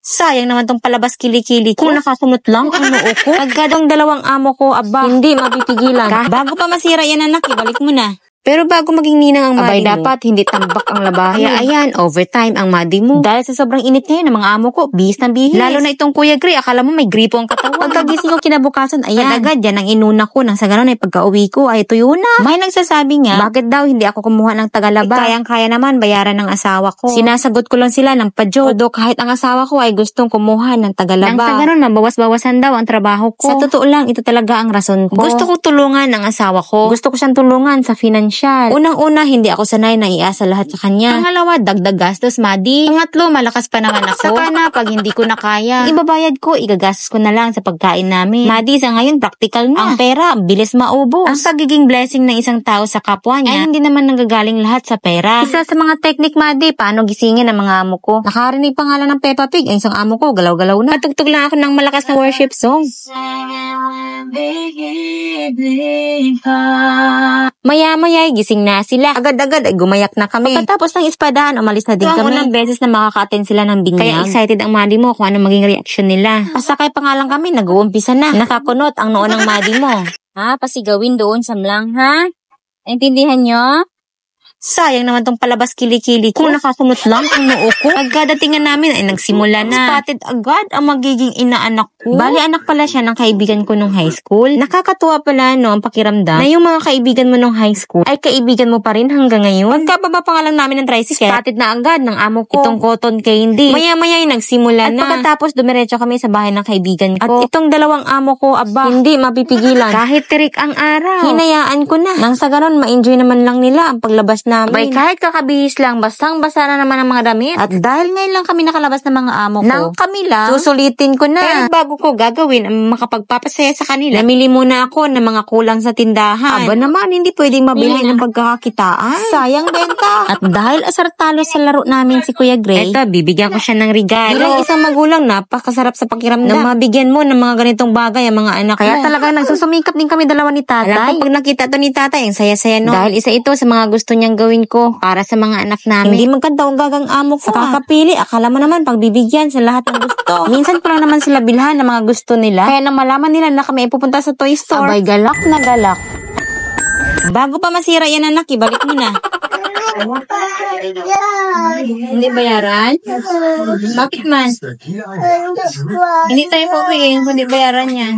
Sayang naman tong palabas kilikili ko. Kung nakakumot lang ang noo ko. Agad ang dalawang amo ko, aba, hindi mapipigilan. Bago pa masira yan anak, ibalik mo na. Pero bago maging ninang ang madi mo, dapat hindi tambak ang labahin. Kaya ayan, overtime ang madi mo. Dahil sa sobrang init ngayon ng mga amo ko, bihis ng bihis. Lalo na itong Kuya Gray, akala mo may gripo ang katawan. Pagkagising ko kinabukasan, ayan, agad yan ang inuna ko. Nang sa ganon ay pagka-uwi ko, ay tuyo na. May nagsasabi nga, bakit daw hindi ako kumuha ng tagalaba? Kayang-kaya naman bayaran ng asawa ko. Sinasagot ko lang sila ng padyo. Todo kahit ang asawa ko ay gustong kumuha ng tagalaba. Nang sa ganon, mabawas-bawasan daw ang trabaho ko. Sa totoo lang, ito talaga ang rason ko. Gusto ko tulungan ng asawa ko. Gusto ko siyang tulungan sa financial. Unang-una, hindi ako sanay na iasa lahat sa kanya. Pangalawa, dagdag gastos, madi. Pangatlo, malakas pa naman ako. Saka na, pag hindi ko na kaya, ibabayad ko, igagastos ko na lang sa pagkain namin. Madi, sa ngayon, practical na. Ang pera, bilis maubos. Ang pagiging blessing ng isang tao sa kapwa niya, ay hindi naman nanggagaling lahat sa pera. Isa sa mga technique, madi, paano gisingin ang mga amo ko. Nakarinig pangalan ng Peppa Pig, ang isang amo ko, galaw-galaw na. Patugtog lang ako ng malakas na worship song. Maya-maya, gising na sila. Agad-agad ay gumayak na kami. Pagkatapos ng ispadahan, umalis na din kami. Unang beses na makaka-attend sila ng binyag. Kaya excited ang madi mo kung ano maging reaction nila. Pasakay pa nga lang kami, nag-uumpisa na. Nakakunot ang noo ng madi mo. Ha? Pasigawin doon sa mlang, ha? Naintindihan nyo? Sayang naman tong palabas kilikili ko. Kung nakakumot lang ang noo ko. Pagkadatingan namin ay nagsimula na. Spotted agad ang magiging inaanak ko. Bali anak pala siya ng kaibigan ko nung high school. Nakakatuwa pala no ang pakiramdam na yung mga kaibigan mo nung high school ay kaibigan mo pa rin hanggang ngayon. Pagkababa pa nga lang namin ng tricycle, spotted na agad ng amo ko itong cotton candy. Maya-maya ay nagsimula na. At pagkatapos dumiretso kami sa bahay ng kaibigan ko. At itong dalawang amo ko, aba, hindi mapipigilan. Kahit tirik ang araw, hinayaan ko na. Nang sa ganon, ma-enjoy naman lang nila ang paglabas namin. Bay, kahit kakabihis lang, basang-basa na naman ang mga damit. At dahil ngayon lang kami nakalabas ng mga amo ko, nang kami lang, susulitin ko na. Pero bago ko gagawin ang makapagpapasaya sa kanila, namili muna ako ng mga kulang sa tindahan. Aba naman, hindi pwedeng mabili ng pagkakakitaan. Sayang benta. At dahil asar talo sa laro namin si Kuya Gray, eto, bibigyan ko siya ng regalo. Bilang isang magulang, napakasarap sa pakiramdam na mabigyan mo ng mga ganitong bagay ang mga anak. Kaya talagang nagsusumikap din kami dalawa ni tatay. Alam ko, pag nakita to ni tatay, ang saya-saya no. Dahil isa ito sa mga gusto niyang gawin ko para sa mga anak namin. Hindi magkantawang gagang amo ko. Sa kakapili, akala mo naman pagbibigyan sa lahat ng gusto. Minsan ko lang naman sila bilhan ng mga gusto nila. Kaya nang malaman nila na kami ay pupunta sa toy store, abay galak na galak. Bago pa masira yan anak, ibalik mo na. Hindi bayaran? Bakit man? Hindi tayo pauwiin kung hindi bayaran yan.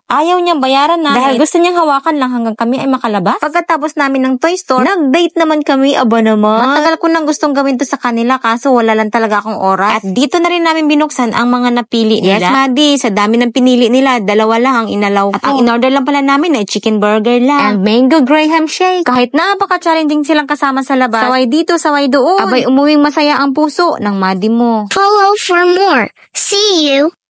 Ayaw niyang bayaran na dahil gusto niyang hawakan lang hanggang kami ay makalabas. Pagkatapos namin ng toy store, nag-date naman kami, aba naman. Matagal ko nang gustong gawin to sa kanila kaso wala lang talaga akong oras. At dito na rin namin binuksan ang mga napili nila. Yes, Madi, sa dami ng pinili nila, dalawa lang ang inalaw ko. At ang in-order lang pala namin ay chicken burger lang. And mango graham shake. Kahit napaka-challenging silang kasama sa labas, saway dito, saway doon. Abay, umuwing masaya ang puso ng Madi mo. Follow for more. See you!